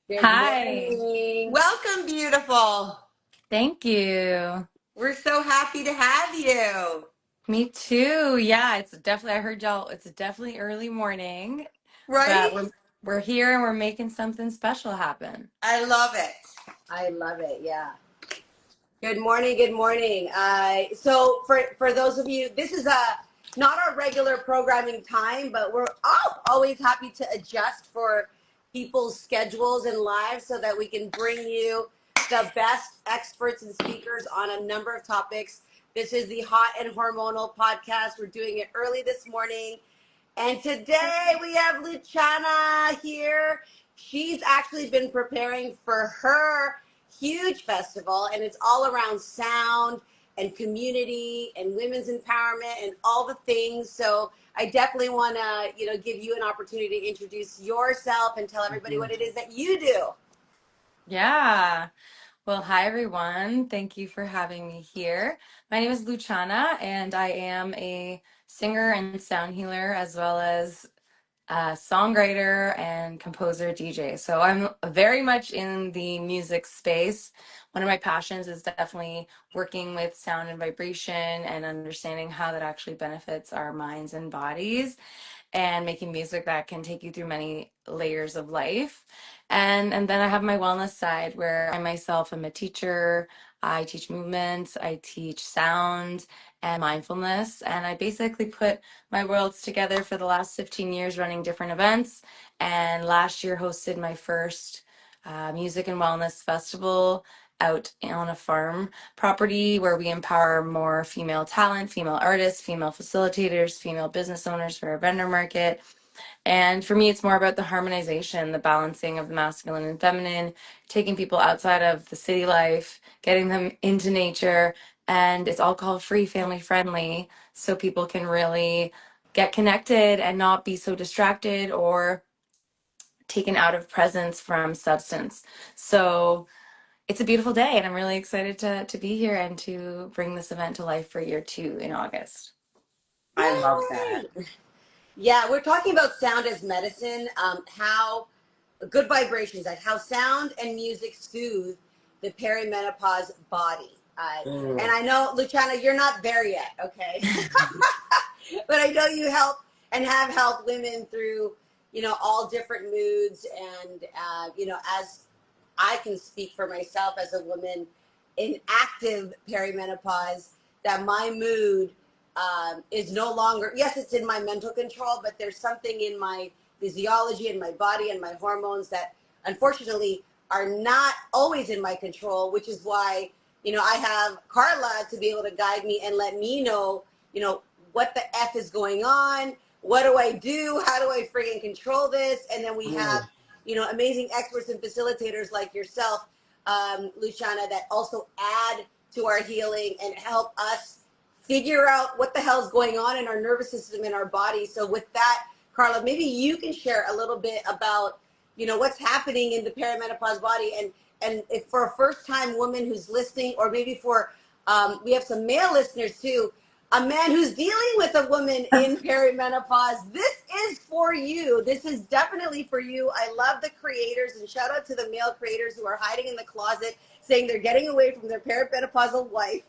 Good Hi. morning. Welcome, beautiful. Thank you. We're so happy to have you. Me too. Yeah, it's definitely, I heard y'all, it's definitely early morning, but Right? we're here and we're making something special happen. I love it. I love it. Yeah. Good morning. Good morning. So for those of you, this is not our regular programming time, but we're always happy to adjust for people's schedules and lives so that we can bring you the best experts and speakers on a number of topics. This is the Hot and Hormonal podcast. We're doing it early this morning. And today we have Luciana here. She's actually been preparing for her huge festival, and it's all around sound and community and women's empowerment and all the things. So I definitely want to, give you an opportunity to introduce yourself and tell everybody what it is that you do. Yeah. Well, hi everyone. Thank you for having me here. My name is Luciana and I am a singer and sound healer as well as songwriter and composer DJ. So I'm very much in the music space. One of my passions is definitely working with sound and vibration and understanding how that actually benefits our minds and bodies and making music that can take you through many layers of life. And then I have my wellness side where I myself am a teacher. I teach movement, I teach sound and mindfulness, and I basically put my worlds together for the last 15 years running different events. And last year hosted my first music and wellness festival out on a farm property where we empower more female talent, female artists, female facilitators, female business owners for our vendor market. And for me, it's more about the harmonization, the balancing of the masculine and feminine, taking people outside of the city life, getting them into nature. And it's alcohol free, family friendly, so people can really get connected and not be so distracted or taken out of presence from substance. So it's a beautiful day, and I'm really excited to be here and to bring this event to life for year two in August. I love that. Yay! Yeah, we're talking about sound as medicine, how good vibrations, like how sound and music soothe the perimenopause body. And I know, Luciana, you're not there yet, okay? But I know you help and have helped women through, all different moods. And, as I can speak for myself as a woman in active perimenopause, that my mood is no longer, yes, it's in my mental control, but there's something in my physiology and my body and my hormones that unfortunately are not always in my control, which is why, I have Carla to be able to guide me and let me know, what the F is going on. What do I do? How do I friggin' control this? And then we have, amazing experts and facilitators like yourself, Luciana, that also add to our healing and help us figure out what the hell's going on in our nervous system and our body. So with that, Carla, maybe you can share a little bit about, what's happening in the perimenopause body, and if for a first time woman who's listening, or maybe for we have some male listeners too, a man who's dealing with a woman in perimenopause, this is for you. This is definitely for you. I love the creators, and shout out to the male creators who are hiding in the closet saying they're getting away from their perimenopausal wife.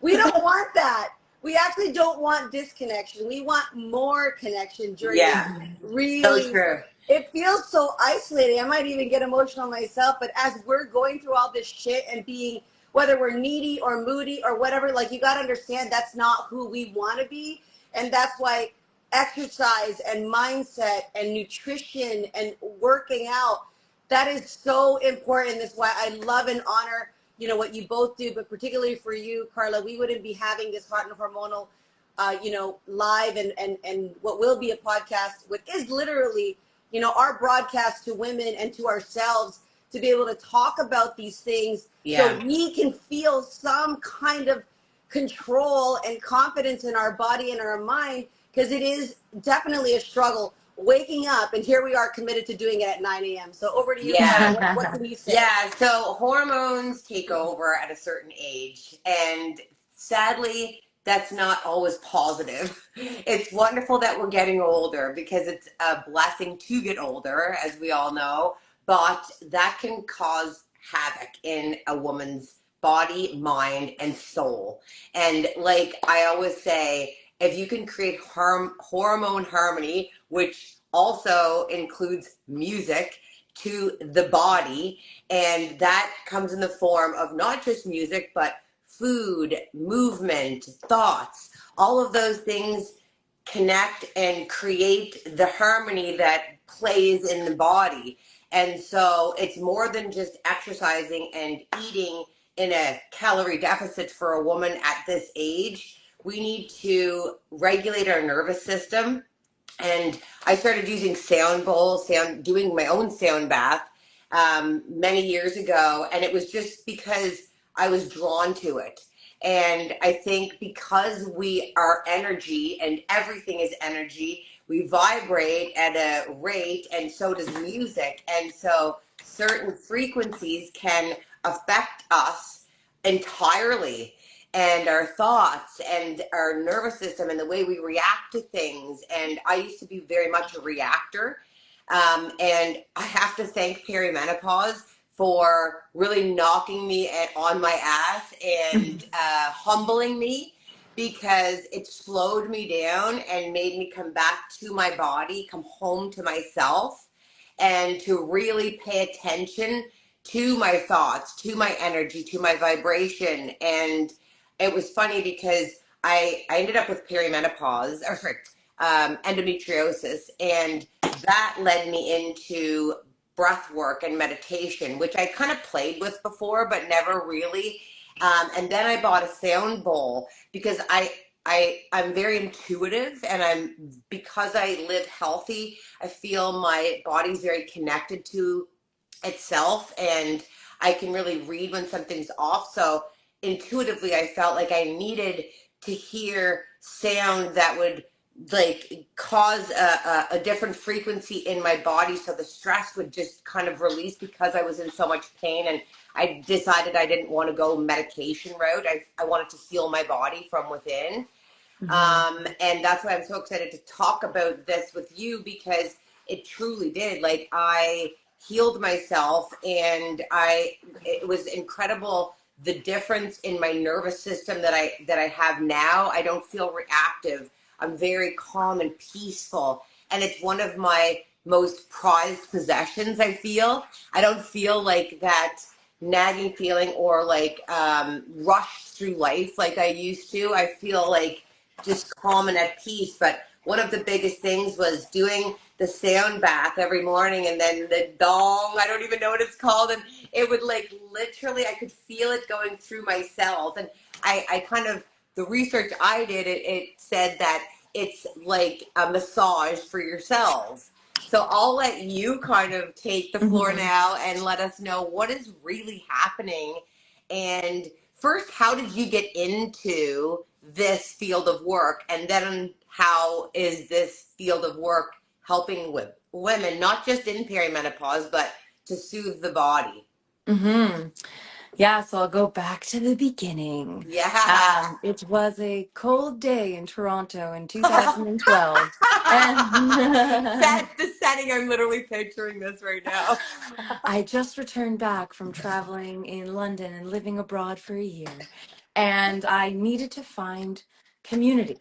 We don't want that. We actually don't want disconnection. We want more connection during this Yeah, so really, true. it feels so isolating. I might even get emotional myself, but as we're going through all this shit and being, whether we're needy or moody or whatever, like, you got to understand that's not who we want to be. And that's why exercise and mindset and nutrition and working out, that is so important. That's why I love and honor, what you both do, but particularly for you, Carla. We wouldn't be having this Hot and Hormonal, live and what will be a podcast, what is literally, our broadcast to women and to ourselves, to be able to talk about these things so Yeah. we can feel some kind of control and confidence in our body and our mind, because it is definitely a struggle waking up, and here we are committed to doing it at 9 a.m. So over to you, Carla. Yeah. What can you say? Yeah. So hormones take over at a certain age. And sadly, that's not always positive. It's wonderful that we're getting older because it's a blessing to get older, as we all know. but that can cause havoc in a woman's body, mind, and soul. And like I always say, if you can create hormone harmony, which also includes music to the body, and that comes in the form of not just music, but food, movement, thoughts, all of those things connect and create the harmony that plays in the body. And so it's more than just exercising and eating in a calorie deficit for a woman at this age. We need to regulate our nervous system. And I started using sound bowls, doing my own sound bath many years ago. And it was just because I was drawn to it. And I think because we are energy and everything is energy, we vibrate at a rate, and so does music. And so certain frequencies can affect us entirely, and our thoughts and our nervous system and the way we react to things. And I used to be very much a reactor. And I have to thank perimenopause for really knocking me on my ass and humbling me, because it slowed me down and made me come back to my body, come home to myself, and to really pay attention to my thoughts, to my energy, to my vibration. And it was funny because I ended up with perimenopause, or sorry, endometriosis, and that led me into breath work and meditation, which I kind of played with before, but never really. And then I bought a sound bowl because I'm very intuitive, and because I live healthy, I feel my body's very connected to itself, and I can really read when something's off. So intuitively, I felt like I needed to hear sound that would like cause a different frequency in my body, so the stress would just kind of release, because I was in so much pain. And I decided I didn't want to go medication route. I wanted to heal my body from within. And that's why I'm so excited to talk about this with you, because it truly did. Like, I healed myself, and it was incredible, the difference in my nervous system that I have now. I don't feel reactive. I'm very calm and peaceful, and it's one of my most prized possessions. I don't feel like that nagging feeling, or like rushed through life like I used to. I feel like just calm and at peace. But one of the biggest things was doing the sound bath every morning, and then the dong, I don't even know what it's called, and it would like literally, I could feel it going through my cells. And I kind of, the research I did, it said that it's like a massage for your cells. So I'll let you kind of take the floor now and let us know what is really happening. And first, how did you get into this field of work? And then how is this field of work helping with women, not just in perimenopause, but to soothe the body? Yeah, so I'll go back to the beginning. Yeah. It was a cold day in Toronto in 2012. And Set the setting. I'm literally picturing this right now. I just returned back from traveling in London and living abroad for a year. And I needed to find community.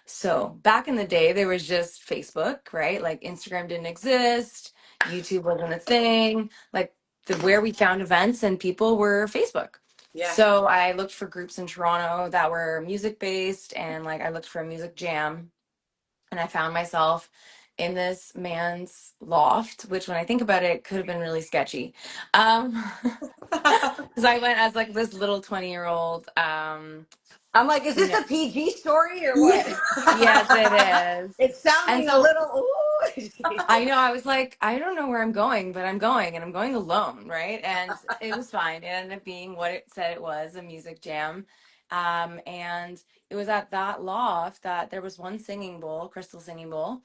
So back in the day, there was just Facebook, right? Like Instagram didn't exist, YouTube wasn't a thing. Like where we found events and people were Facebook. Yeah. So I looked for groups in Toronto that were music based, and like I looked for a music jam, and I found myself in this man's loft, which when I think about it, could have been really sketchy. Because I went as like this little 20-year-old. I'm like, is You this know, a PG story or what? Yeah. yes, it is. It's And sounding a so little, ooh. I know, I was like, I don't know where I'm going, but I'm going, and I'm going alone, right? And it was fine. It ended up being what it said it was, a music jam. And it was at that loft that there was one singing bowl, crystal singing bowl,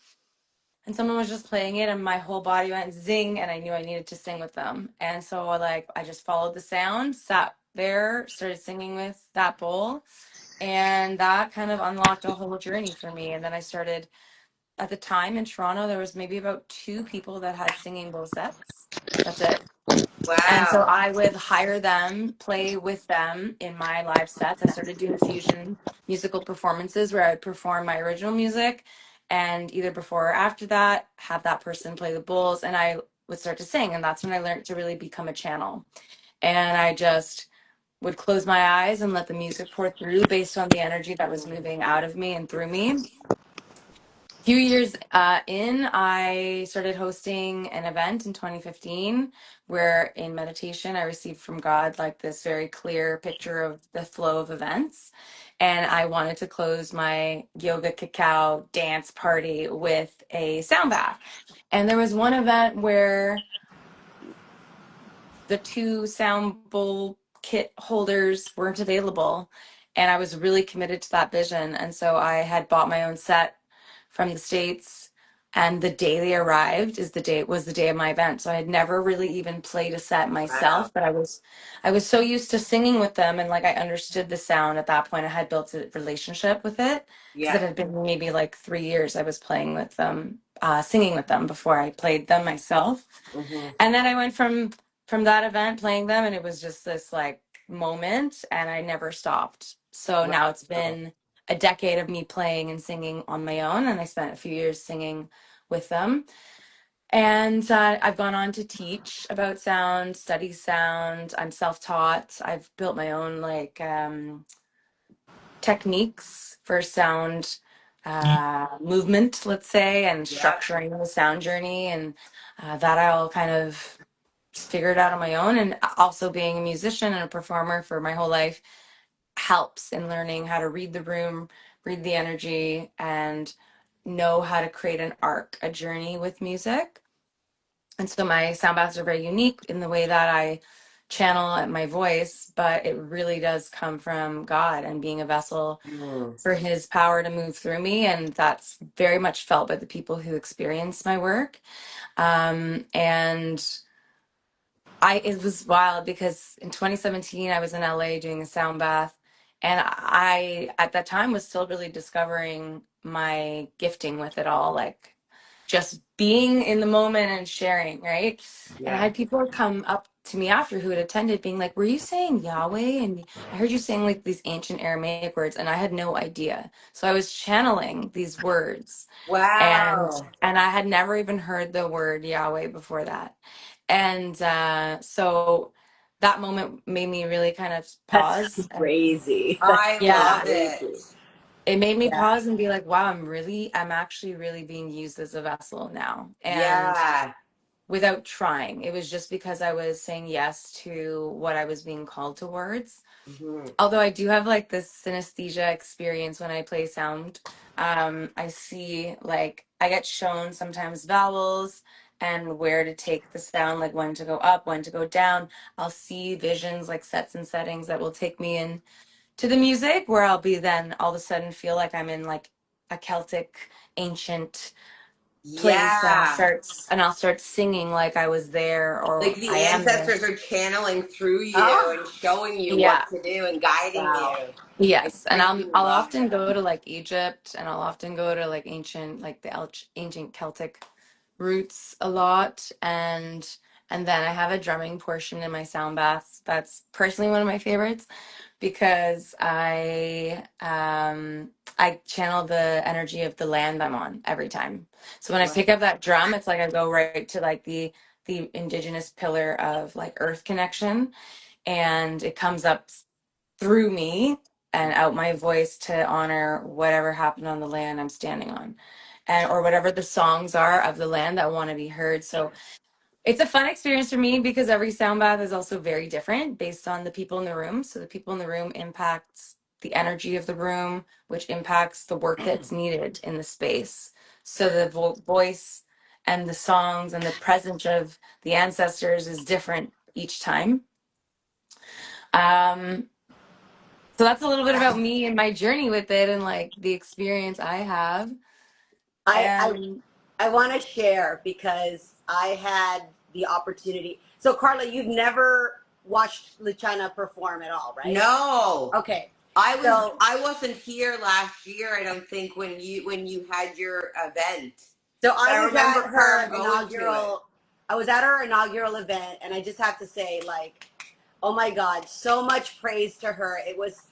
and someone was just playing it, and my whole body went zing, and I knew I needed to sing with them. And so like I just followed the sound, sat there, started singing with that bowl, and that kind of unlocked a whole journey for me. And then I started, at the time in Toronto, there was maybe about 2 people that had singing bowl sets. That's it. And so Wow. I would hire them, play with them in my live sets. I started doing fusion musical performances where I would perform my original music and either before or after that, have that person play the bowls and I would start to sing. And that's when I learned to really become a channel. And I just would close my eyes and let the music pour through based on the energy that was moving out of me and through me. A few years in, I started hosting an event in 2015 where in meditation I received from God like this very clear picture of the flow of events. And I wanted to close my yoga cacao dance party with a sound bath. And there was one event where the two sound bowl kit holders weren't available. And I was really committed to that vision. And so I had bought my own set from the States. And the day they arrived was the day of my event. So I had never really even played a set Wow. myself, but I was so used to singing with them and like I understood the sound at that point. I had built a relationship with it because Yeah. it had been maybe like 3 years I was playing with them, singing with them before I played them myself. Hmm. And then I went from that event playing them and it was just this like moment and I never stopped. So now it's Wow. been a decade of me playing and singing on my own and I spent a few years singing with them. And I've gone on to teach about sound, study sound. I'm self-taught. I've built my own like techniques for sound movement, let's say, and Yeah. structuring the sound journey. And that I all kind of figured out on my own. And also being a musician and a performer for my whole life helps in learning how to read the room, read the energy, and know how to create an arc, a journey with music. And so my sound baths are very unique in the way that I channel my voice, but it really does come from God and being a vessel Mm. for his power to move through me. And that's very much felt by the people who experience my work. And it was wild because in 2017 I was in LA doing a sound bath and I at that time was still really discovering my gifting with it all, like just being in the moment and sharing, right? And I Yeah. had people come up to me after who had attended being like, were you saying Yahweh? And I heard you saying like these ancient Aramaic words and I had no idea. So I was channeling these words and Wow. I had never even heard the word Yahweh before that. And so that moment made me really kind of That's pause. And crazy. That's I so yeah, love it. crazy. it made me Yeah. pause and be like, wow, I'm actually really being used as a vessel now. And Yeah. without trying, it was just because I was saying yes to what I was being called towards. Hmm. Although I do have like this synesthesia experience when I play sound. I see like I get shown sometimes vowels and where to take the sound, like when to go up, when to go down. I'll see visions like sets and settings that will take me in to the music where I'll be then all of a sudden feel like I'm in like a Celtic ancient place and Yeah. I'll start singing like I was there Like or I the am there. ancestors are channeling through you and Oh, showing you Yeah. what to do and guiding you. wow. I Yes, and freaking I'll love often that. go to like Egypt, and I'll often go to like like the ancient Celtic roots a lot, and then I have a drumming portion in my sound baths. That's personally one of my favorites because I channel the energy of the land I'm on every time. So when I pick up that drum, it's like I go right to like the indigenous pillar of like earth connection, and it comes up through me and out my voice to honor whatever happened on the land I'm standing on and or whatever the songs are of the land that want to be heard. So it's a fun experience for me because every sound bath is also very different based on the people in the room. So the people in the room impacts the energy of the room, which impacts the work that's needed in the space. So the voice and the songs and the presence of the ancestors is different each time. Um, So that's a little bit about me and my journey with it and like the experience I have. I I And I want to share because I had the opportunity. So Carla, you've never watched Luciana perform at all, right? No. Okay. I So wasn't here last year, I don't think, when you had your event. so But I I was at remember her Carm going to it. inaugural I was at our inaugural event, and I just have to say, like, oh my God, so much praise to her. It was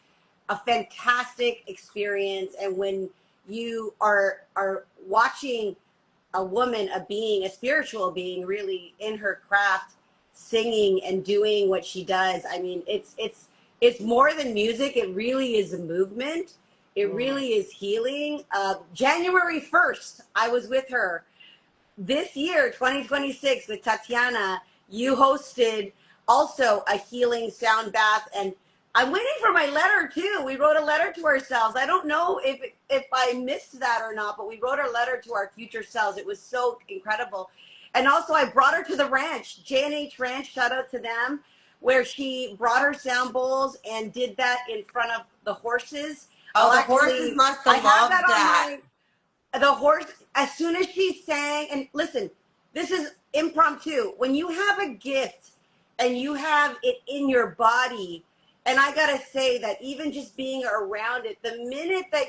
a fantastic experience. And when you are watching a woman, a being, a spiritual being, really in her craft, singing and doing what she does, I mean, it's more than music. It really is a movement. It really is healing. January 1st, I was with her. This year, 2026, with Tatiana, you hosted also a healing sound bath, and I'm waiting for my letter too. We wrote a letter to ourselves. I don't know if I missed that or not, but we wrote a letter to our future selves. It was so incredible. And also, I brought her to the ranch, J&H Ranch. Shout out to them, where she brought her sound bowls and did that in front of the horses. Oh, the horses must I have have loved that on that. my the horse, as soon as she sang, and listen, this is impromptu. When you have a gift and you have it in your body, and I gotta say that even just being around it, the minute that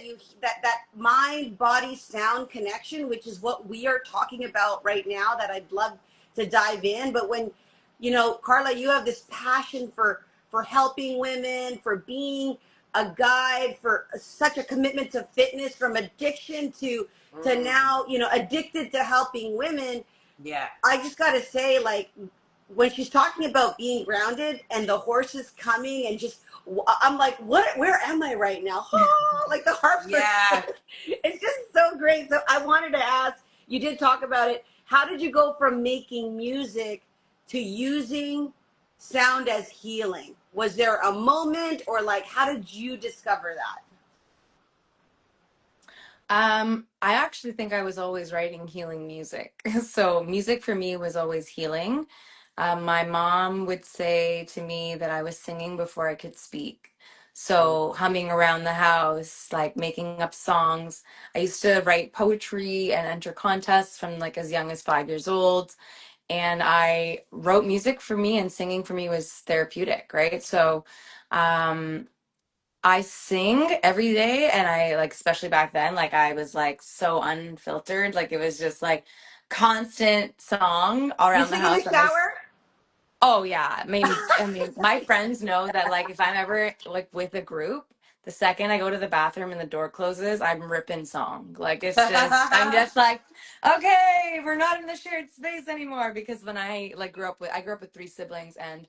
that mind body sound connection, which is what we are talking about right now, that I'd love to dive in. But when, you know, Carla, you have this passion for helping women, for being a guide, for such a commitment to fitness, from addiction to now, you know, addicted to helping women. Yeah. I just got to say, like, when she's talking about being grounded and the horses coming and just, I'm like, what, where am I right now? Oh, like the harps Yeah. are, it's just so great. So I wanted to ask, you did talk about it. How did you go from making music to using sound as healing? Was there a moment, or like, how did you discover that? I actually think I was always writing healing music. So music for me was always healing. My mom would say to me that I was singing before I could speak. So humming around the house, like making up songs. I used to write poetry and enter contests from like as young as 5 years old. And I wrote music for me, and singing for me was therapeutic, right? So, um, I sing every day, and I like, especially back then, like I was like so unfiltered, like it was just like constant song all You around the sing in the house. And I shower? Oh yeah. I mean, my friends know that like if I'm ever like with a group, the second I go to the bathroom and the door closes, I'm ripping song. Like it's just I'm just like, okay, we're not in the shared space anymore. Because when I grew up with three siblings, and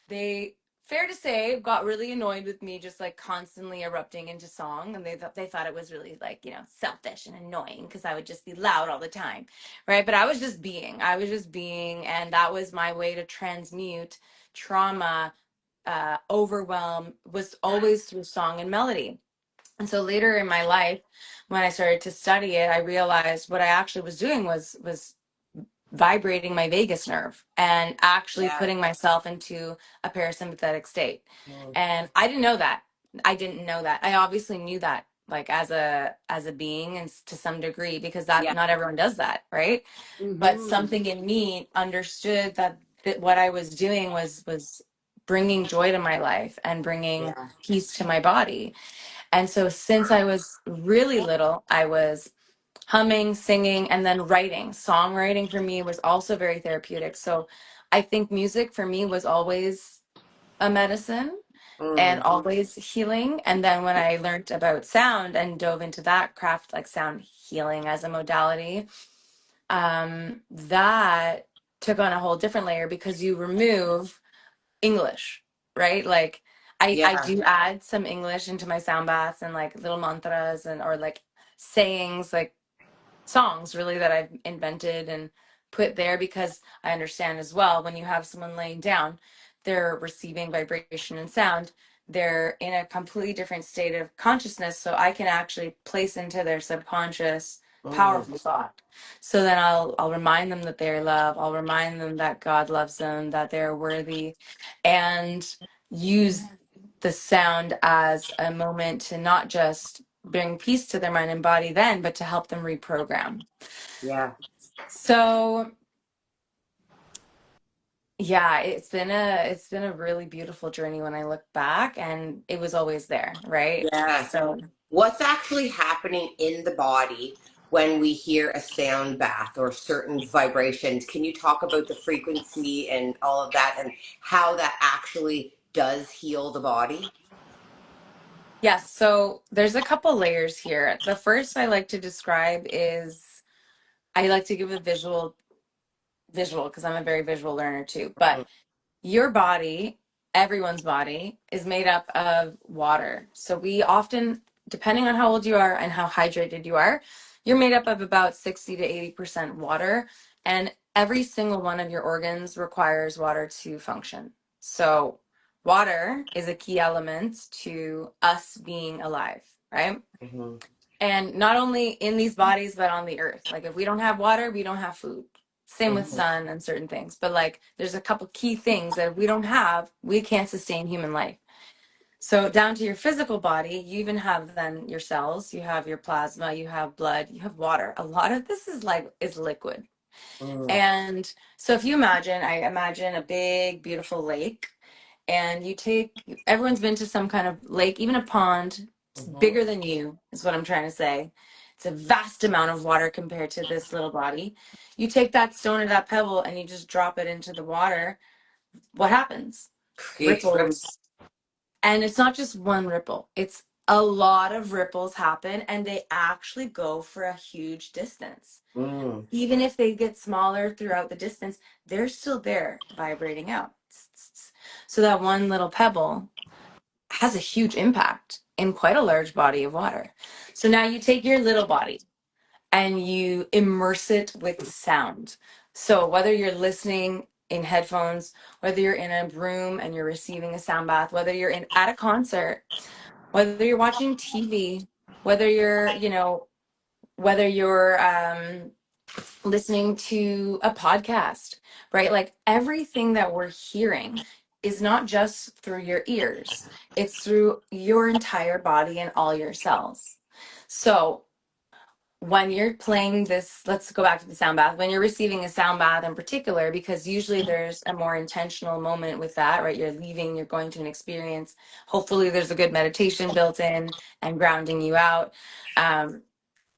they, fair to say, got really annoyed with me just like constantly erupting into song, and they thought it was really like, selfish and annoying because I would just be loud all the time. Right. But I was just being, and that was my way to transmute trauma. Overwhelm was always through song and melody. And so later in my life, when I started to study it, I realized what I actually was doing was vibrating my vagus nerve and actually Yeah. putting myself into a parasympathetic state. Mm. And I didn't know that. I didn't know that. I obviously knew that, like as a being, and to some degree, because that Yeah. not everyone does that, right? But Mm-hmm. something in me understood that what I was doing was bringing joy to my life and bringing Yeah. peace to my body. And so since I was really little, I was humming, singing, and then writing. Songwriting for me was also very therapeutic. So I think music for me was always a medicine and Mm. always healing. And then when I learned about sound and dove into that craft, like sound healing as a modality, that took on a whole different layer because you remove English, right? Like I Yeah. do add some English into my sound baths, and like little mantras and or like sayings, like songs really that I've invented and put there, because I understand as well, when you have someone laying down, they're receiving vibration and sound. They're in a completely different state of consciousness. So I can actually place into their subconscious Mm. powerful thought. So then I'll remind them that they're loved. I'll remind them that God loves them, that they're worthy, and use the sound as a moment to not just bring peace to their mind and body then, but to help them reprogram. Yeah. So yeah, it's been a really beautiful journey when I look back, and it was always there, right? Yeah. So What's actually happening in the body when we hear a sound bath or certain vibrations. Can you talk about the frequency and all of that and how that actually does heal the body? Yes, so there's a couple layers here. The first I like to describe is I like to give a visual because I'm a very visual learner too. But your body, everyone's body, is made up of water. So we often, depending on how old you are and how hydrated you are, you're made up of about 60 to 80% water. And every single one of your organs requires water to function. So water is a key element to us being alive, right? Mm-hmm. And not only in these bodies, but on the earth. Like if we don't have water, we don't have food. Same with Mm-hmm. sun and certain things. But like there's a couple key things that if we don't have, we can't sustain human life. So down to your physical body, you even have then your cells, you have your plasma, you have blood, you have water. A lot of this is liquid. Mm-hmm. And so if you imagine, I imagine a big, beautiful lake, and you take, everyone's been to some kind of lake, even a pond. It's bigger than you, is what I'm trying to say. It's a vast amount of water compared to this little body. You take that stone or that pebble and you just drop it into the water. What happens? Creates rip. Ripples. And it's not just one ripple, it's a lot of ripples happen, and they actually go for a huge distance. Mm. Even if they get smaller throughout the distance, they're still there vibrating out. So that one little pebble has a huge impact in quite a large body of water. So now you take your little body and you immerse it with sound. So whether you're listening in headphones, whether you're in a room and you're receiving a sound bath, whether you're in at a concert, whether you're watching TV, whether you're, whether you're listening to a podcast, right? Like everything that we're hearing is not just through your ears, it's through your entire body and all your cells. So when you're playing this, let's go back to the sound bath, when you're receiving a sound bath in particular, because usually there's a more intentional moment with that, right? You're leaving, you're going to an experience. Hopefully there's a good meditation built in and grounding you out. Um,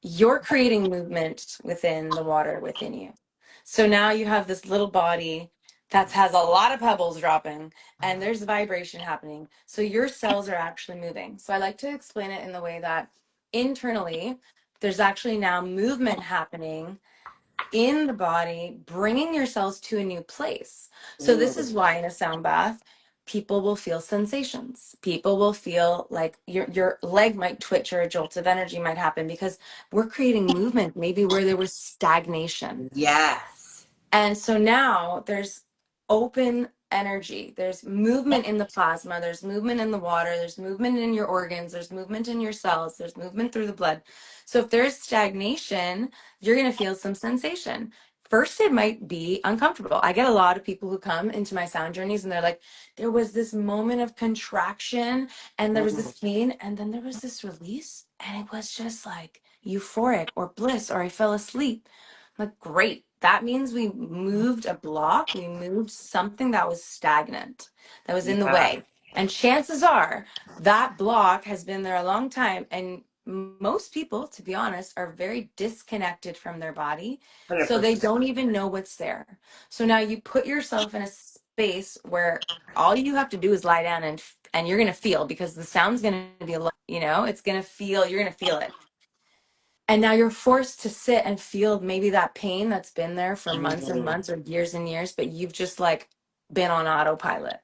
you're creating movement within the water within you. So now you have this little body that has a lot of pebbles dropping and there's vibration happening. So your cells are actually moving. So I like to explain it in the way that internally, there's actually now movement happening in the body, bringing your cells to a new place. So this Mm. is why in a sound bath, people will feel sensations. People will feel like your leg might twitch or a jolt of energy might happen because we're creating movement, maybe where there was stagnation. Yes. And so now there's open energy. There's movement in the plasma. There's movement in the water. There's movement in your organs. There's movement in your cells. There's movement through the blood. So if there's stagnation, you're going to feel some sensation. First, it might be uncomfortable. I get a lot of people who come into my sound journeys and they're like, there was this moment of contraction and there was Mm. this pain and then there was this release and it was just like euphoric or bliss or I fell asleep. Like, great. That means we moved a block. We moved something that was stagnant, that was in the Yeah. way. And chances are that block has been there a long time. And most people, to be honest, are very disconnected from their body. So they 100%. don't even know what's there. So now you put yourself in a space where all you have to do is lie down and you're going to feel because the sound's going to be, it's going to feel, you're going to feel it. And now you're forced to sit and feel maybe that pain that's been there for months and Mm. months or years and years, but you've just like been on autopilot.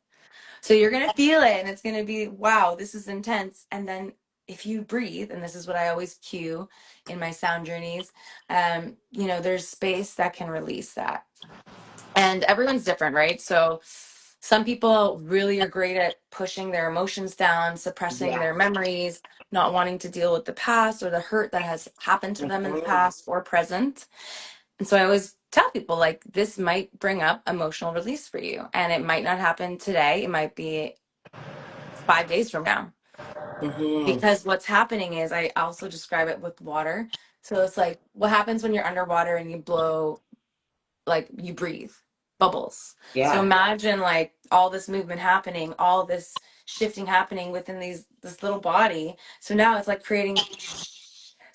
So you're going to feel it and it's going to be, wow, this is intense. And then if you breathe, and this is what I always cue in my sound journeys, there's space that can release that. And everyone's different, right? So some people really are great at pushing their emotions down, suppressing Yeah. their memories, not wanting to deal with the past or the hurt that has happened to them in the Mhm. past or present. And so I always tell people like this might bring up emotional release for you. And it might not happen today. It might be 5 days from now. Mhm. Because what's happening is I also describe it with water. So it's like what happens when you're underwater and you blow, like you breathe bubbles. So Yeah. imagine like all this movement happening, all this shifting happening within this little body. So now it's like creating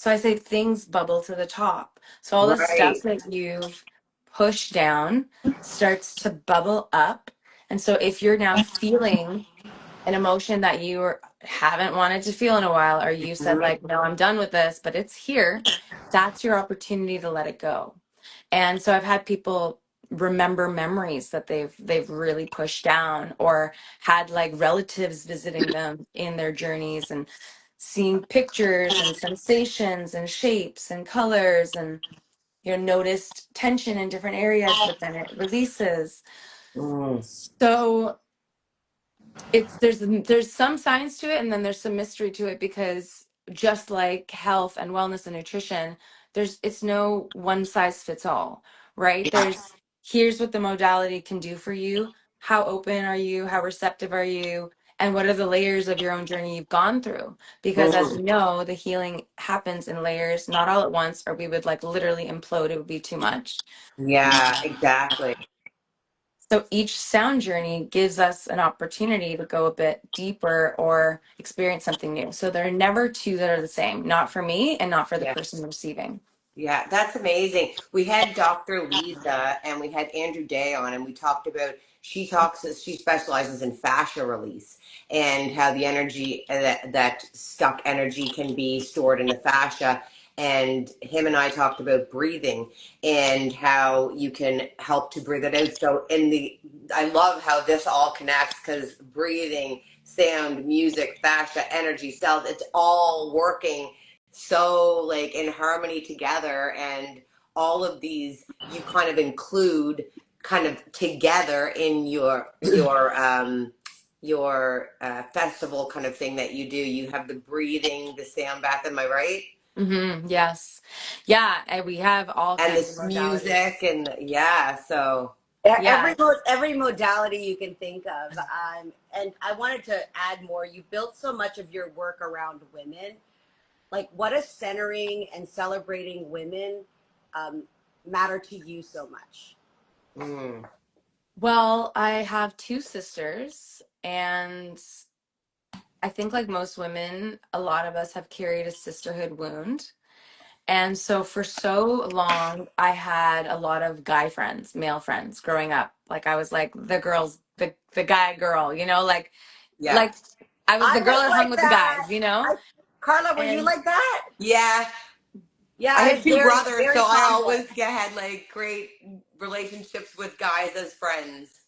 So I say things bubble to the top. So all the stuff Right. that you've pushed down starts to bubble up. And so if you're now feeling an emotion that you haven't wanted to feel in a while, or you said Mhm. like, no, I'm done with this, but it's here, that's your opportunity to let it go. And so I've had people remember memories that they've really pushed down, or had like relatives visiting them in their journeys, and seeing pictures and sensations and shapes and colors, and noticed tension in different areas, but then it releases. Mm. So it's there's some science to it, and then there's some mystery to it, because just like health and wellness and nutrition, it's no one size fits all, right? Yeah. Here's what the modality can do for you. How open are you? How receptive are you? And what are the layers of your own journey you've gone through? Because as Mm. we know, the healing happens in layers, not all at once, or we would like literally implode. It would be too much. Yeah, exactly. So each sound journey gives us an opportunity to go a bit deeper or experience something new. So there are never two that are the same, not for me and not for the Yeah. person receiving. Yeah, that's amazing. We had Dr. Lisa and we had Andrew Day on, and we talked about, she specializes in fascia release and how the energy, that stuck energy can be stored in the fascia. And him and I talked about breathing and how you can help to breathe it out. So I love how this all connects, because breathing, sound, music, fascia, energy, cells, it's all working so like in harmony together. And all of these you kind of include kind of together in your festival kind of thing that you do. You have the breathing, the sound bath, am I right? Yes. Yeah. And we have all And kinds of this modalities. music, and yeah, so Yeah. Every modality you can think of, and I wanted to add more. You built so much of your work around women. Like, what does centering and celebrating women um, matter to you so much? mm, Well, I have two sisters, and I think like most women, a lot of us have carried a sisterhood wound. And so for so long, I had a lot of guy friends, male friends growing up. Like I was like the girls, the guy girl, yeah, like I was the I girl was that hung like with the that. guys. I, Carla, were you And like that? yeah. Yeah, I I had was two very, brothers, very so I tomboy. always had like great relationships with guys as friends.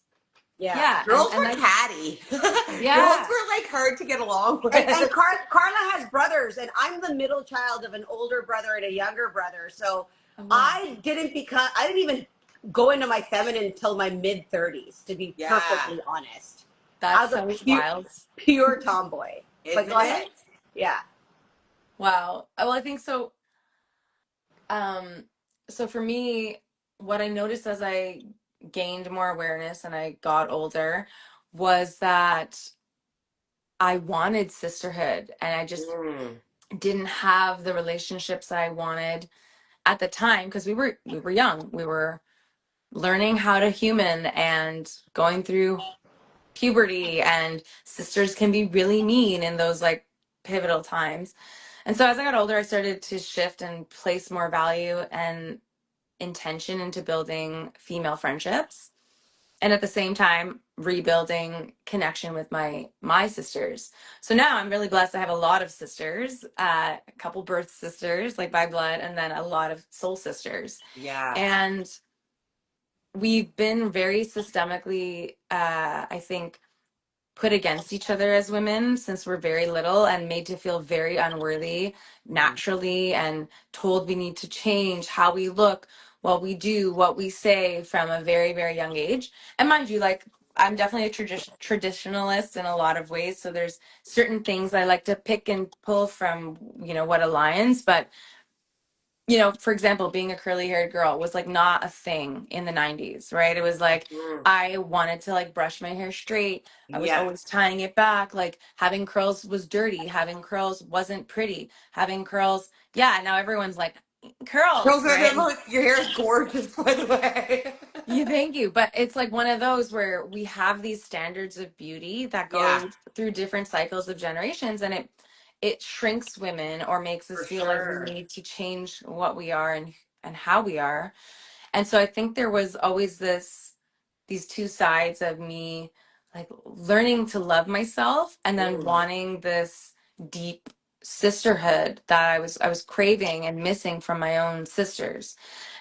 Yeah. yeah, Girls and were like, catty. Girls yeah. were like hard to get along And with. Carla has brothers, and I'm the middle child of an older brother and a younger brother. So Oh, wow. I didn't even go into my feminine until my mid 30s, to be Yeah, perfectly honest. I That's was a so wild. pure tomboy. But go isn't ahead. it? Yeah. Wow. Well, I think so. Um, so for me, what I noticed as I gained more awareness and I got older was that I wanted sisterhood, and I just Mm, didn't have the relationships I wanted at the time, because we were young. We were learning how to human and going through puberty, and sisters can be really mean in those like pivotal times. And so as I got older, I started to shift and place more value and intention into building female friendships, and at the same time rebuilding connection with my sisters. So now I'm really blessed. I have a lot of sisters, a couple birth sisters like by blood, and then a lot of soul sisters. yeah. And we've been very systemically, I think, put against each other as women since we're very little, and made to feel very unworthy Mm, naturally, and told we need to change how we look, what we do, what we say from a very, very young age. And mind you, like, I'm definitely a traditionalist in a lot of ways. So there's certain things I like to pick and pull from, what aligns. But for example, being a curly haired girl was like not a thing in the 90s, right? It was like mm, I wanted to like brush my hair straight. I was yeah. always tying it back. Like having curls was dirty. Having curls wasn't pretty. Having curls, yeah, now everyone's like Girls curls, are right? good. Your hair is gorgeous, by the way. You thank you. But it's like one of those where we have these standards of beauty that Yeah. go through different cycles of generations, and it shrinks women or makes us For feel like we sure. need to change what we are and how we are. And so I think there was always these two sides of me, like learning to love myself and then Mm. wanting this deep sisterhood that I was craving and missing from my own sisters.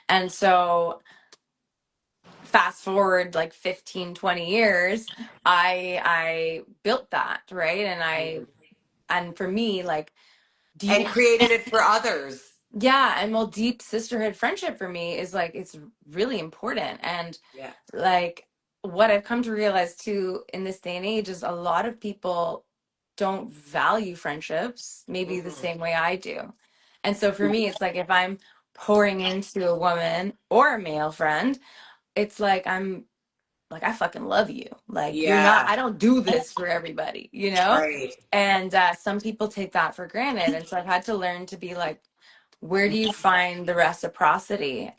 And so fast forward like 15, 20 years, I built that, right? And for me, like deep, And created it for others. yeah, and well, deep sisterhood friendship for me is like it's really important. And Yeah. like what I've come to realize too in this day and age is a lot of people don't value friendships maybe the Hmm. same way I do. And so for me, it's like if I'm pouring into a woman or a male friend, it's like I'm like, I fucking love you. Like, you're not, Yeah. I don't do this for everybody, you know? Right. And some people take that for granted. And so I've had to learn to be like, where do you find the reciprocity?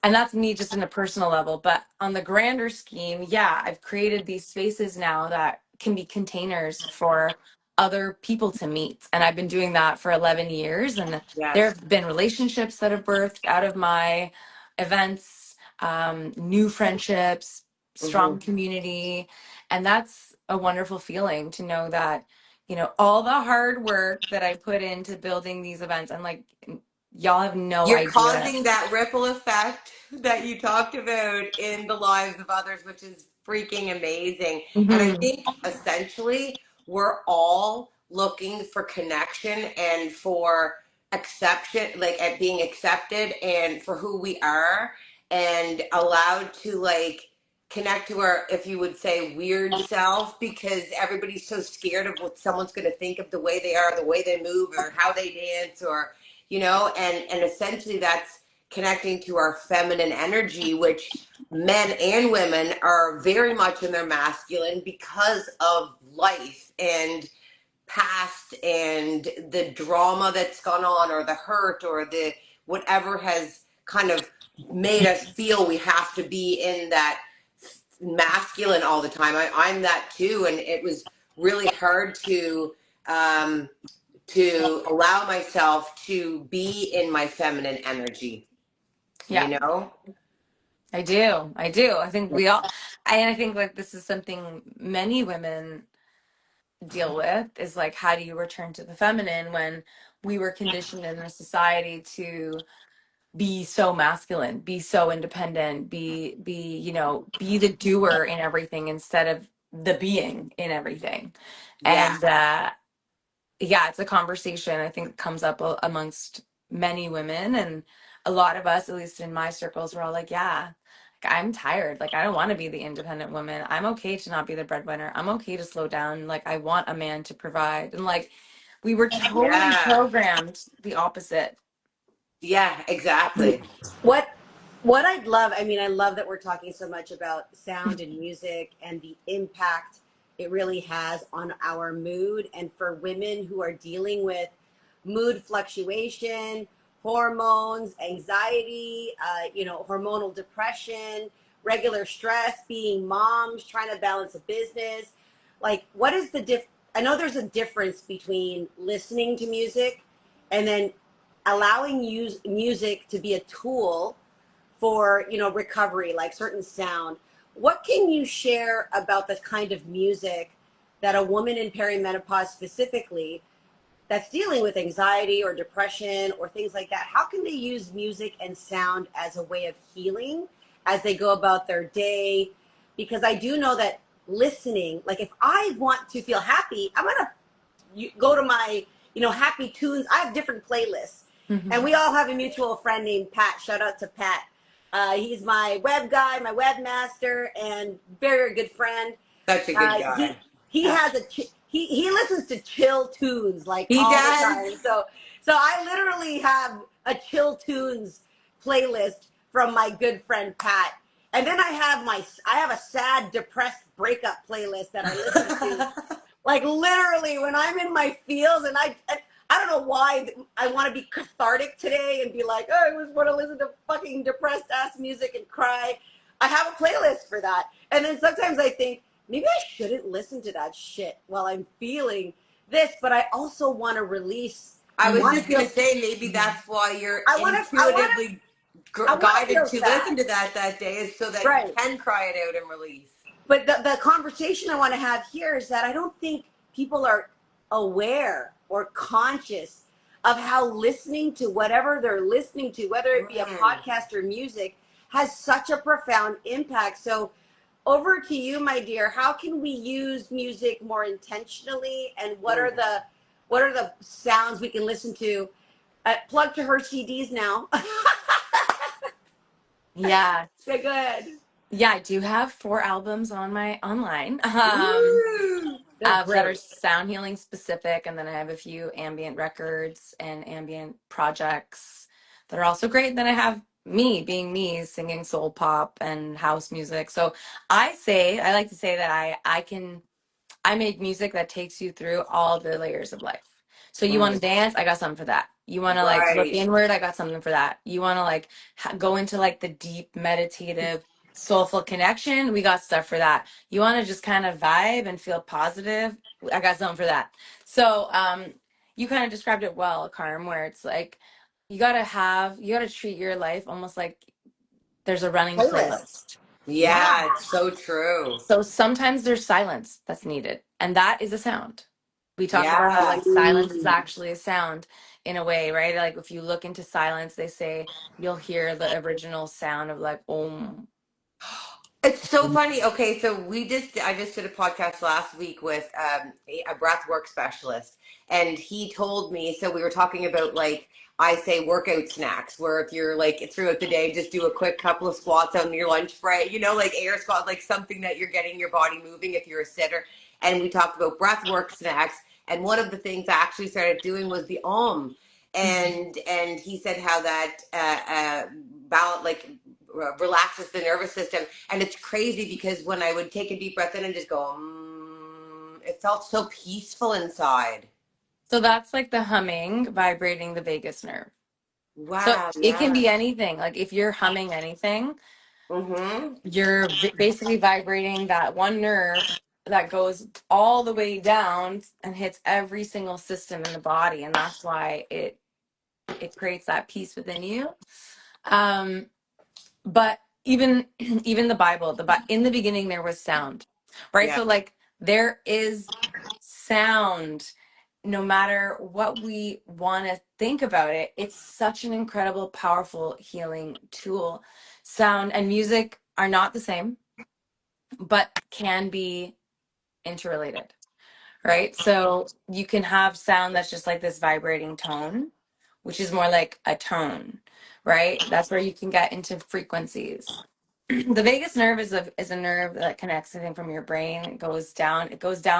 And that's me just in a personal level. But on the grander scheme, yeah, I've created these spaces now that can be containers for other people to meet. And I've been doing that for 11 years. And there Yes. have been relationships that have birthed out of my events, new friendships, Hmm. strong community. And that's a wonderful feeling to know that, you know, all the hard work that I put into building these events, and like, y'all have no You're idea. causing that ripple effect that you talked about in the lives of others, which is freaking amazing. And I Mhm. think essentially we're all looking for connection and for acceptance, like at being accepted and for who we are and allowed to like connect to our, if you would say, weird self, because everybody's so scared of what someone's going to think of the way they are, the way they move, or how they dance, or and essentially that's connecting to our feminine energy, which men and women are very much in their masculine because of life and past and the drama that's gone on, or the hurt, or the whatever has kind of made us feel we have to be in that masculine all the time. I'm that too, and it was really hard um, to allow myself to be in my feminine energy, Yeah, you know? I do. I do. I think we all, and I think like this is something many women deal with is like, how do you return to the feminine when we were conditioned in a society to be so masculine, be so independent, be the doer in everything instead of the being in everything. Yeah. And yeah, it's a conversation I think comes up amongst many women, and a lot of us, at least in my circles, we're all like, yeah, like, I'm tired. Like, I don't want to be the independent woman. I'm okay to not be the breadwinner. I'm okay to slow down. Like, I want a man to provide. And like, we were totally Yeah. programmed the opposite. Yeah, exactly. What what I'd love, I mean, I love that we're talking so much about sound and music and the impact it really has on our mood, and for women who are dealing with mood fluctuation, hormones, anxiety, hormonal depression, regular stress, being moms, trying to balance a business. Like, what is the I know there's a difference between listening to music and then allowing music to be a tool for recovery, like certain sound. What can you share about the kind of music that a woman in perimenopause specifically that's dealing with anxiety or depression or things like that, how can they use music and sound as a way of healing as they go about their day? Because I do know that listening, like if I want to feel happy, I'm gonna go to my happy tunes. I have different playlists, and Hmm. we all have a mutual friend named Pat. Shout out to Pat. He's my web guy, my webmaster, and very, very good friend. Such a good He guy. he has he listens to chill tunes like He all the does. time. So I literally have a chill tunes playlist from my good friend Pat. And then I have a sad, depressed breakup playlist that I listen to, like literally when I'm in my feels, and I don't know why I want to be cathartic today and be like, oh, I just want to listen to fucking depressed ass music and cry. I have a playlist for that. And then sometimes I think maybe I shouldn't listen to that shit while I'm feeling this, but I also want to release. I was Want to just going feel. to say maybe that's why you're I want to. I want to. intuitively I want to guided feel to sad. listen to that day, is so that you Right. can cry it out and release. But the conversation I want to have here is that I don't think people are aware or conscious of how listening to whatever they're listening to, whether it be a podcast or music, has such a profound impact. So over to you, my dear. How can we use music more intentionally, and what are the sounds we can listen to? Plug to her CDs now. Yeah. So good. Yeah, I do have 4 albums on my online. Woo! They're That are great. sound healing specific, and then I have a few ambient records and ambient projects that are also great. Then I have me being me, singing soul pop and house music. So I like to say that I make music that takes you through all the layers of life. So you want to dance? I got something for that. You want to like look Right. inward? I got something for that. You want to like go into like the deep meditative soulful connection? We got stuff for that. You want to just kind of vibe and feel positive? I got something for that. So you kind of described it well, Carm, where it's like you got to treat your life almost like there's a running Playlist. playlist. Yeah. Yeah, it's so true. So sometimes there's silence that's needed, and that is a sound. We talk about how Yeah. like silence is actually a sound in a way, right? Like if you look into silence, they say you'll hear the original sound of like om. It's so funny. Okay, so I just did a podcast last week with a breathwork specialist, and he told me. So we were talking about, like, I say workout snacks, where if you're like throughout the day, just do a quick couple of squats on your lunch break. Like air squat, like something that you're getting your body moving if you're a sitter. And we talked about breathwork snacks, and one of the things I actually started doing was the om, and he said how that balance, like, relaxes the nervous system. And it's crazy because when I would take a deep breath in and just go, it felt so peaceful inside. So that's like the humming, vibrating the vagus nerve. So Wow, it can yeah. be anything. Like if you're humming anything, Mm-hmm. you're basically vibrating that one nerve that goes all the way down and hits every single system in the body, and that's why it creates that peace within you. Um, but even the Bible, in the beginning there was sound, right? Yeah. So like there is sound. No matter what we want to think about it, it's such an incredible, powerful healing tool. Sound and music are not the same, but can be interrelated, right? So you can have sound that's just like this vibrating tone, which is more like a tone, right? That's where you can get into frequencies. The vagus nerve is a nerve that connects, I think, from your brain. It goes down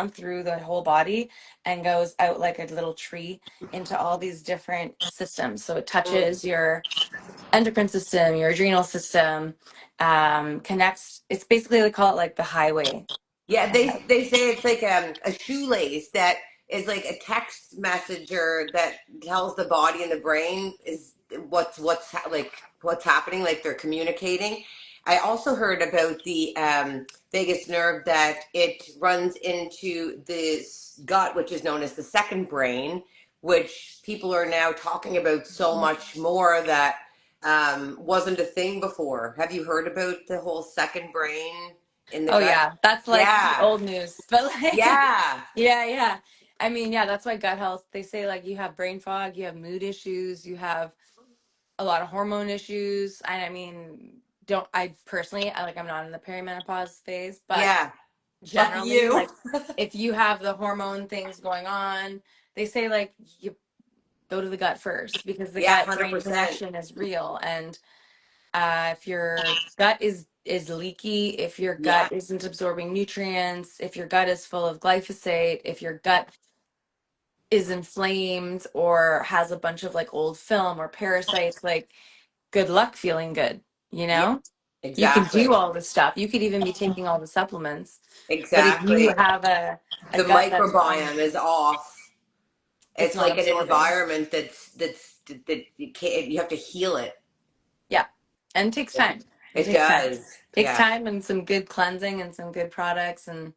through the whole body and goes out like a little tree into all these different systems. So it touches your endocrine system, your adrenal system, connects. It's basically, they call it like the highway. Yeah, they say it's like a shoelace that is like a text messenger that tells the body and the brain is what's happening, like they're communicating. I also heard about the vagus nerve, that it runs into the gut, which is known as the second brain, which people are now talking about so much more, that wasn't a thing before. Have you heard about the whole second brain in the Oh gut? yeah, that's like the Yeah. old news. But like, Yeah. yeah, yeah. I mean, yeah, that's why gut health, they say like you have brain fog, you have mood issues, you have a lot of hormone issues. And I mean, don't I personally, I'm not in the perimenopause phase, but Yeah. Lucky generally, you. like if you have the hormone things going on, they say like you go to the gut first because the Yeah, gut brain 100%. connection is real. And if your gut is leaky, if your gut Yeah. isn't absorbing nutrients, if your gut is full of glyphosate, if your gut is inflamed or has a bunch of like old film or parasites, like good luck feeling good, you Yeah, know? You can do exactly. all this stuff. You could even be taking all the supplements. But if you Exactly. have a The gut that's wrong, microbiome is off. it's It's not like an absorbing. environment that you can't, you have to heal it. Yeah. And it takes time. It It takes time. does. Takes Yeah. time and some good cleansing and some good products and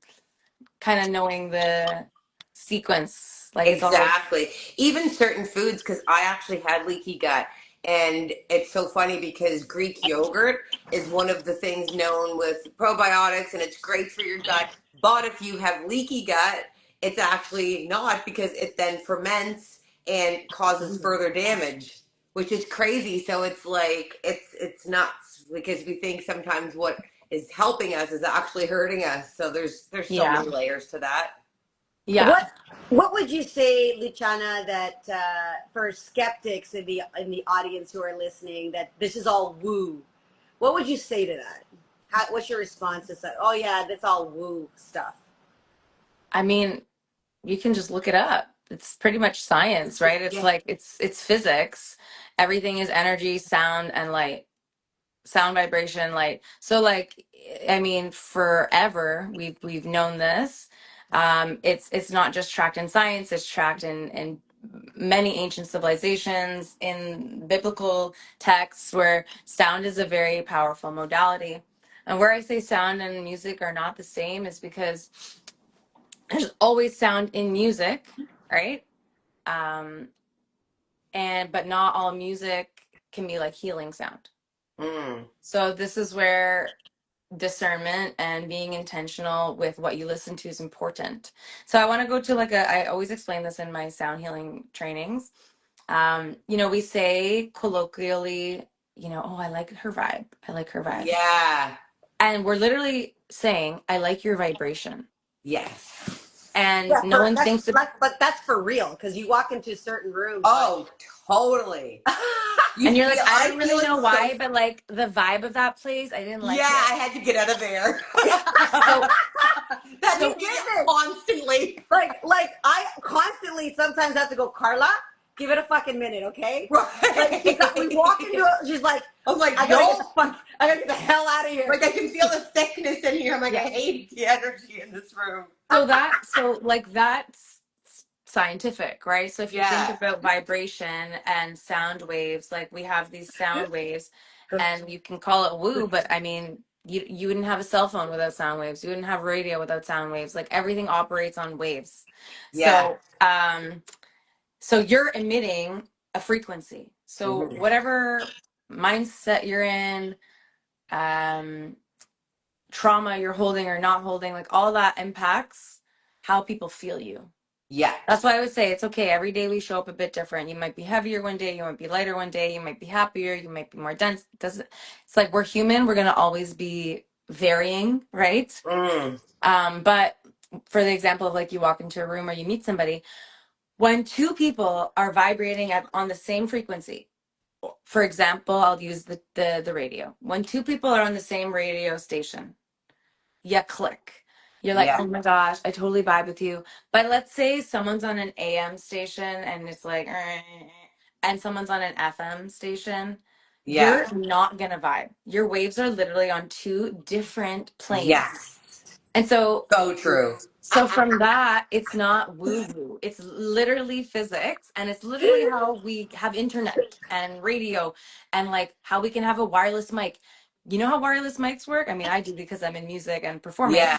kind of knowing the sequence Like it's all, Exactly. Even certain foods, because I actually had leaky gut. And it's so funny because Greek yogurt is one of the things known with probiotics and it's great for your gut. But if you have leaky gut, it's actually not because it then ferments and causes further damage, which is crazy. So it's like it's nuts because we think sometimes what is helping us is actually hurting us. So there's so yeah. many layers to that. Yeah. What would you say, Luciana, that for skeptics in the audience who are listening, that this is all woo? What would you say to that? What's your response to that? Oh yeah, that's all woo stuff. I mean, you can just look it up. It's pretty much science, right? It's Yeah. like it's physics. Everything is energy, sound, and light. Sound, vibration, light. So like, I mean, forever we've known this. It's not just tracked in science, it's tracked in many ancient civilizations, in biblical texts where sound is a very powerful modality. And where I say sound and music are not the same is because there's always sound in music, right? Um, and but not all music can be like healing sound. Mm. So this is where discernment and being intentional with what you listen to is important. So I want to go to like I always explain this in my sound healing trainings. We say colloquially, oh, I like her vibe. I like her vibe. Yeah. And we're literally saying, I like your vibration. Yes. And Yeah, no one thinks that, but that's for real because you walk into certain rooms. Oh, totally. and you're like, I I don't feel really it know so. why, but like the vibe of that place, I didn't Yeah, like it. I had to get out of there. So, That You you so get did. constantly. Like I constantly sometimes have to go, Carla, give it a fucking minute, okay? Like we walk Right. into it, she's like, I'm like, I gotta get no. the fuck, I gotta get the hell out of here. Like I can feel the thickness in here. I'm like, yeah. I hate the energy in this room. So like that's scientific, right? So if you think Yeah. about vibration and sound waves, like we have these sound waves and you can call it woo, but I mean, you wouldn't have a cell phone without sound waves. You wouldn't have radio without sound waves. Like everything operates on waves. Yeah. So you're emitting a frequency. So Hmm. whatever mindset you're in, um, trauma you're holding or not holding, like all that impacts how people feel you. Yeah. That's why I would say it's okay. Every day we show up a bit different. You might be heavier one day, you might be lighter one day, you might be happier, you might be more dense. It's like we're human, we're gonna always be varying, right? Mm. But for the example of like you walk into a room or you meet somebody, when two people are vibrating on the same frequency, for example, I'll use the radio. When two people are on the same radio station, you click. You're like, Yeah. oh my gosh, I totally vibe with you. But let's say someone's on an AM station and it's like, and someone's on an FM station, Yeah. you're not gonna vibe. Your waves are literally on two different planes. Yes. And so So true. so from that, it's not woo woo. It's literally physics and it's literally how we have internet and radio and like how we can have a wireless mic. You know how wireless mics work? I mean, I do because I'm in music and performing. Yeah.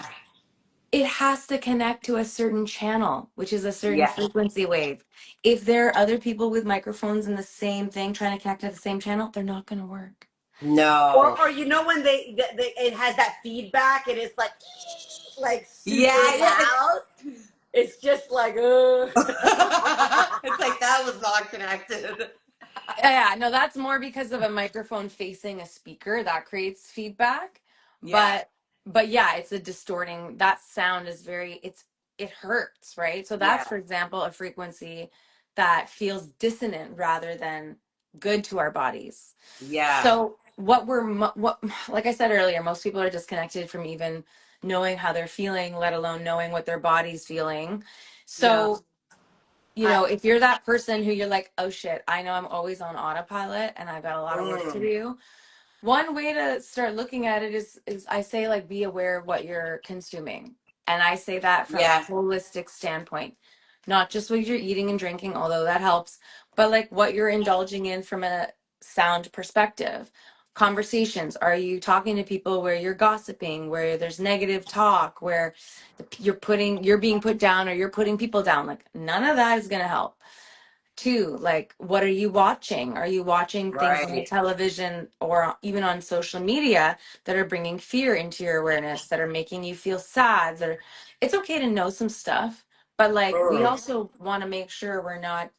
It has to connect to a certain channel, which is a certain Yeah. frequency wave. If there are other people with microphones in the same thing trying to connect to the same channel, they're not going to work. No. Or when they it has that feedback and it's like super Yeah. Yeah. loud. It's just like, It's like that was not connected. Yeah, no, that's more because of a microphone facing a speaker that creates feedback. Yeah. But yeah, it's a distorting. That sound is it hurts, right? So Yeah. that's, for example, a frequency that feels dissonant rather than good to our bodies. Yeah. So what like I said earlier, most people are disconnected from even knowing how they're feeling, let alone knowing what their body's feeling. yeah. So I, if you're that person who you're like, oh shit, I know I'm always on autopilot and I've got a lot of work to Mm. do. One way to start looking at it is I say like be aware of what you're consuming. And I say that from a Yeah. holistic standpoint, not just what you're eating and drinking, although that helps, but like what you're indulging in from a sound perspective. conversations? Are you talking to people where you're gossiping, where there's negative talk, where you're being put down or you're putting people down? Like, none of that is going to help. Two, like, what are you watching? Are you watching things on the Right. television or even on social media that are bringing fear into your awareness, that are making you feel sad? It's okay to know some stuff, but like, we also want to make sure we're not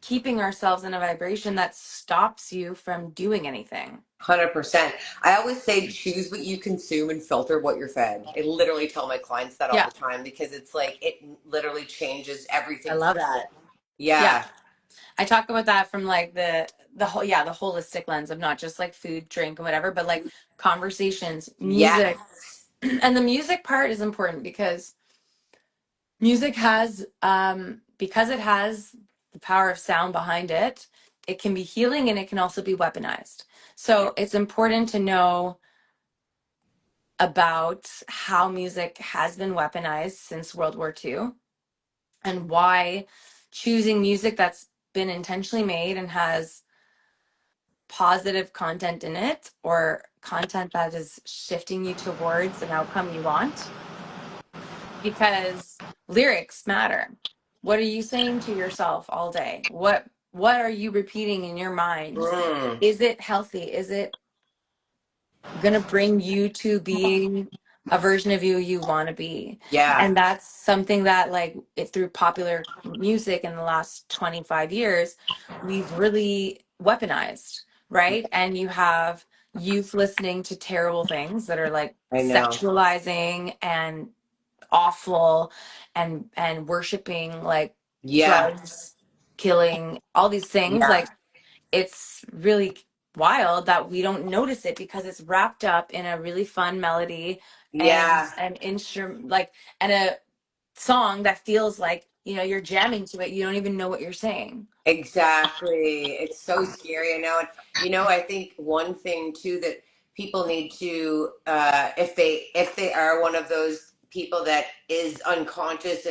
keeping ourselves in a vibration that stops you from doing anything. 100%. I always say choose what you consume and filter what you're fed. I literally tell my clients that all Yeah. the time because it's like it literally changes I everything love for you. that. Yeah. Yeah. I talk about that from like the whole, yeah, the holistic lens of not just like food, drink, and whatever, but like conversations, music. Yes. And the music part is important because music has because it has the power of sound behind it, it can be healing and it can also be weaponized. Yeah. So it's important to know about how music has been weaponized since World War II and why choosing music that's been intentionally made and has positive content in it or content that is shifting you towards an outcome you want, because lyrics matter. What are you saying to yourself all day? What are you repeating in your mind? Mm. Is it healthy? Is it going to bring you to being a version of you want to be? Yeah. And that's something that, like, it, through popular music in the last 25 years, we've really weaponized, right? And you have youth listening to terrible things that are like I know. sexualizing and awful and worshiping like Yeah. drugs, killing, all these things. Yeah. Like, it's really wild that we don't notice it because it's wrapped up in a really fun melody and Yeah. an instrument, like, and a song that feels like, you're jamming to it. You don't even know what you're saying. Exactly. It's so scary. I know. And, I think one thing too that people need to, if they are one of those people that is unconscious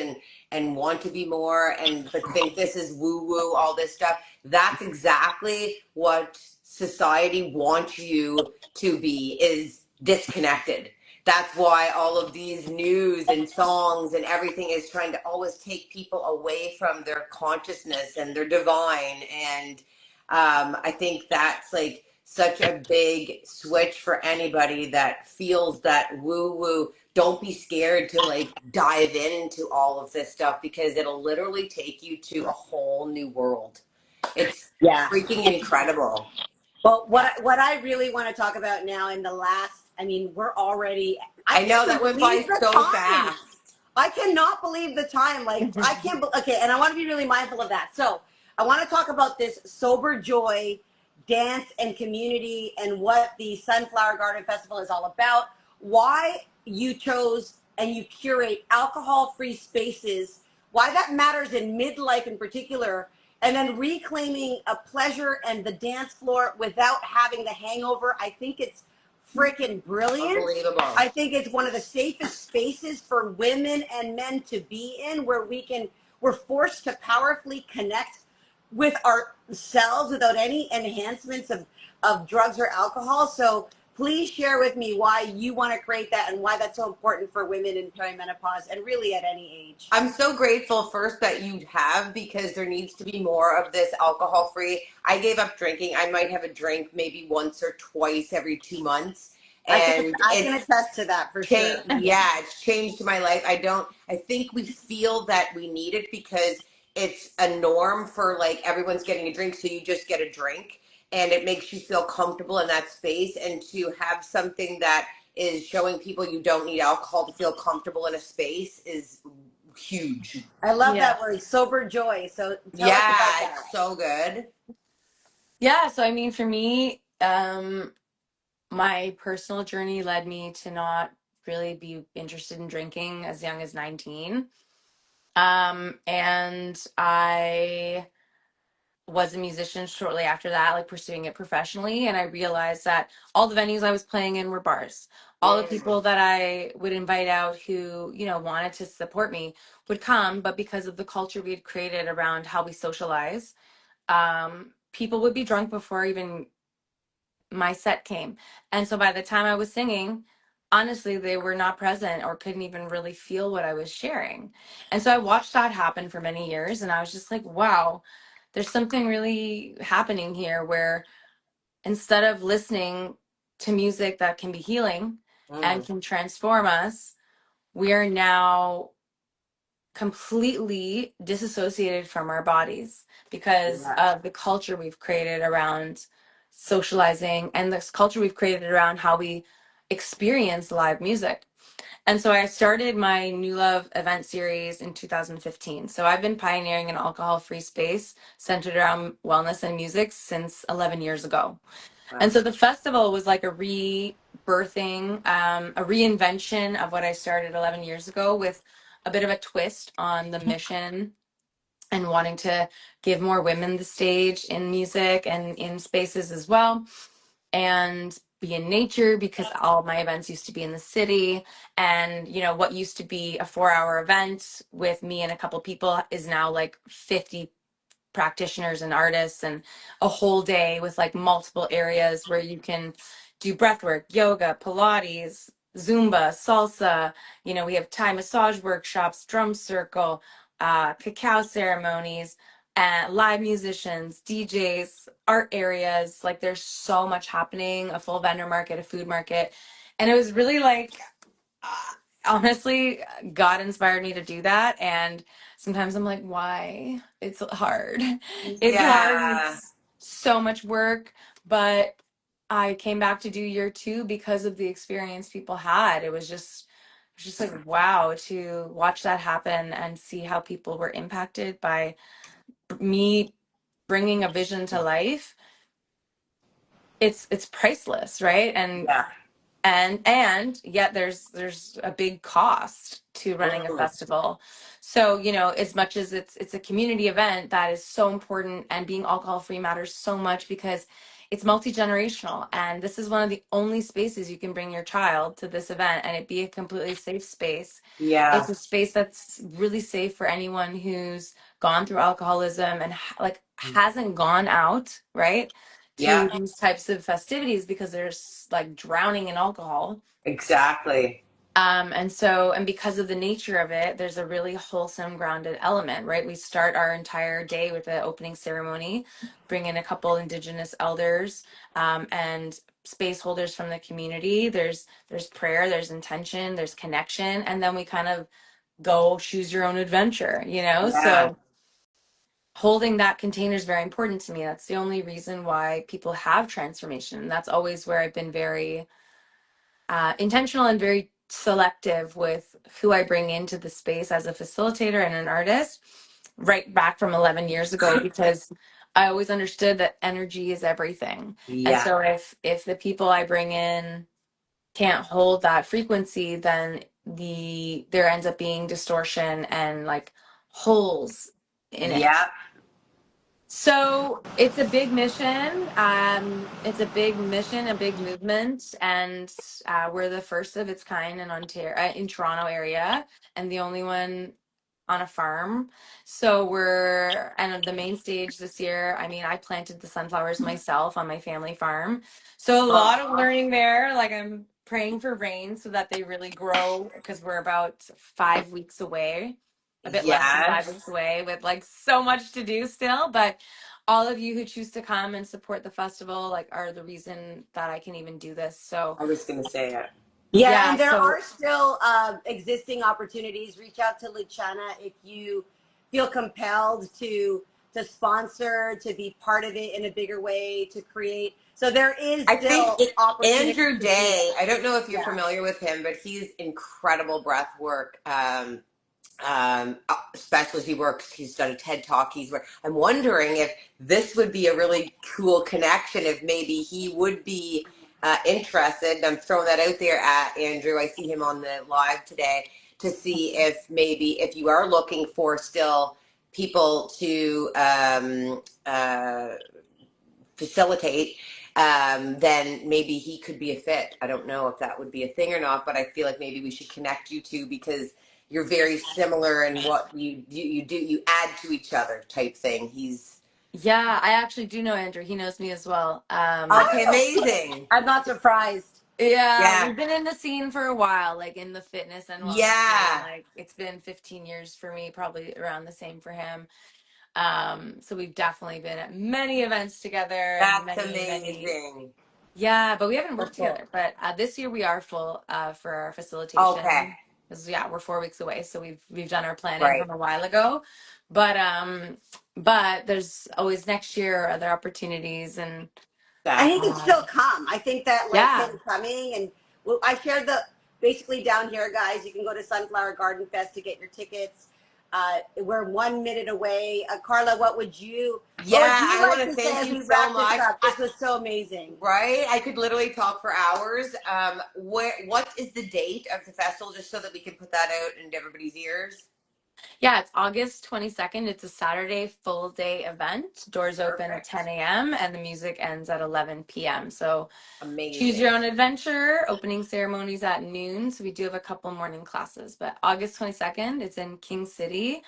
and want to be more and but think this is woo woo, all this stuff, that's exactly what society wants you to be, is disconnected. That's why all of these news and songs and everything is trying to always take people away from their consciousness and their divine. And I think that's like such a big switch for anybody that feels that woo woo. Don't be scared to like dive into all of this stuff because it'll literally take you to a whole new world. It's Yeah. freaking incredible. Well, what I really want to talk about now in the last, I mean, we're already, I I can't know even that went believe by the so time. fast. I cannot believe the time. Like, I can't, okay, and I want to be really mindful of that. So, I want to talk about this sober joy dance and community and what the Sunflower Garden Festival is all about. Why you chose and you curate alcohol free spaces, why that matters in midlife in particular, and then reclaiming a pleasure and the dance floor without having the hangover. I think it's freaking brilliant. Unbelievable. I think it's one of the safest spaces for women and men to be in, where we're forced to powerfully connect with ourselves without any enhancements of drugs or alcohol. So please share with me why you want to create that and why that's so important for women in perimenopause and really at any age. I'm so grateful first that you have, because there needs to be more of this alcohol free. I gave up drinking. I might have a drink maybe once or twice every 2 months. And I can it's attest to that for sure. changed. Yeah, it's changed my life. I think we feel that we need it because it's a norm for like everyone's getting a drink. So you just get a drink and it makes you feel comfortable in that space. And to have something that is showing people you don't need alcohol to feel comfortable in a space is huge. I love Yeah. that word, sober joy. So tell us about Yeah, that. it's so good. Yeah. So, I mean, for me, my personal journey led me to not really be interested in drinking as young as 19. And I was a musician shortly after that, like pursuing it professionally. And I realized that all the venues I was playing in were bars. All the Mm, people that I would invite out who, wanted to support me would come. But because of the culture we had created around how we socialize, people would be drunk before even my set came. And so by the time I was singing, honestly, they were not present or couldn't even really feel what I was sharing. And so I watched that happen for many years, and I was just like, wow, there's something really happening here where instead of listening to music that can be healing and can transform us, we are now completely disassociated from our bodies because Yeah. of the culture we've created around socializing and this culture we've created around how we experience live music. And so I started my New Love event series in 2015. So I've been pioneering an alcohol-free space centered around wellness and music since 11 years ago. And Wow. so the festival was like a rebirthing, a reinvention of what I started 11 years ago with a bit of a twist on the mission and wanting to give more women the stage in music and in spaces as well, and be in nature because all my events used to be in the city. And, you know, what used to be a 4-hour event with me and a couple people is now like 50 practitioners and artists, and a whole day with like multiple areas where you can do breathwork, yoga, Pilates, Zumba, salsa. You know, we have Thai massage workshops, drum circle, cacao ceremonies, live musicians, DJs, art areas. Like there's so much happening, a full vendor market, a food market. And it was really like, honestly, God inspired me to do that. And sometimes I'm like, why? It's hard. It's hard. Yeah. It's so much work. But I came back to do year 2 because of the experience people had. It was just like, wow, to watch that happen and see how people were impacted by me bringing a vision to life. It's priceless, right? Yeah. And yet there's a big cost to running a Mm. festival. So, you know, as much as it's a community event that is so important, and being alcohol free matters so much because it's multi-generational, and this is one of the only spaces you can bring your child to this event and it be a completely safe space. Yeah. It's a space that's really safe for anyone who's gone through alcoholism and like hasn't gone out, right, to Yeah. these types of festivities because there's like drowning in alcohol. Exactly. And because of the nature of it, there's a really wholesome, grounded element, right? We start our entire day with an opening ceremony, bring in a couple Indigenous elders, and space holders from the community. There's prayer, there's intention, there's connection, and then we kind of go choose your own adventure, you know? Yeah. So holding that container is very important to me. That's the only reason why people have transformation. That's always where I've been very intentional and very selective with who I bring into the space as a facilitator and an artist, right back from 11 years ago, because I always understood that energy is everything. And Yeah. so if the people I bring in can't hold that frequency, then there ends up being distortion and like holes in it. Yeah. So it's a big mission. It's a big mission, a big movement, and we're the first of its kind in Ontario, in Toronto area, and the only one on a farm. So and the main stage this year. I mean, I planted the sunflowers myself on my family farm, so a lot of Oh, learning there. Like I'm praying for rain so that they really grow because we're about 5 weeks away, a bit less than 5 weeks yes. away, with like so much to do still. But all of you who choose to come and support the festival like are the reason that I can even do this. So I was gonna say it. Yeah, yeah, and there so are still existing opportunities. Reach out to Luciana if you feel compelled to sponsor, to be part of it in a bigger way, to create. So there is I think still opportunity Andrew to do Day, that. I don't know if you're Yeah. familiar with him, but he's incredible breath work. Specialty works. He's done a TED talk. I'm wondering if this would be a really cool connection. If maybe he would be interested. I'm throwing that out there at Andrew. I see him on the live today to see if maybe if you are looking for still people to facilitate, then maybe he could be a fit. I don't know if that would be a thing or not, but I feel like maybe we should connect you two because you're very similar in what you do. You add to each other type thing. Yeah, I actually do know Andrew. He knows me as well. Okay, amazing. I'm not surprised. Yeah, Yeah. we've been in the scene for a while, like in the fitness and wellness scene. Yeah. Like it's been 15 years for me, probably around the same for him. So we've definitely been at many events together and That's many. amazing. Yeah, but we haven't So worked cool. together. But this year we are full for our Okay. facilitation. 'Cause, yeah, we're 4 weeks away, so we've done our planning Right. from a while ago. But there's always next year other opportunities and And he can Exactly. still um, come. I think that like yeah. him coming and well, I shared the basically down here, guys. You can go to Sunflower Garden Fest to get your tickets. We're 1 minute away. Carla, Yeah, what would you I want like to to say thank as you we so wrap this much. up? This was so amazing. Right? I could literally talk for hours. What is the date of the festival, just so that we can put that out in everybody's ears? Yeah, it's August 22nd. It's a Saturday full day event. Doors open at Perfect. 10 a.m. and the music ends at 11 p.m. So choose Amazing. your own adventure. Opening ceremonies at noon. So we do have a couple morning classes. But August 22nd, it's in King City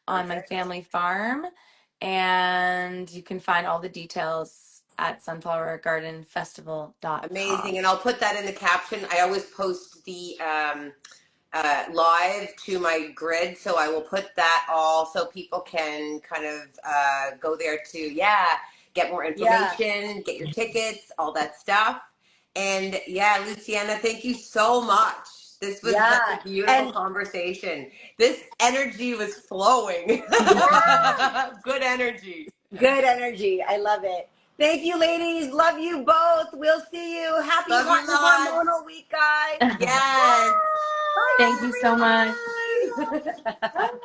on my Perfect. family farm. And you can find all the details at Amazing. sunflowergardenfestival.com. And I'll put that in the caption. I always post the live to my grid, so I will put that all so people can kind of go there to, yeah, get more Yeah, information, get your tickets, all that stuff. And yeah, Luciana, thank you so much. This was such yeah, a beautiful and conversation. This energy was flowing. yeah, Good energy. good energy. I love it. Thank you, ladies. Love you both. We'll see you. Happy Love Hot you and lots. Hormonal Week, guys. Yes. Bye, Thank you so much. Bye, everyone. everyone.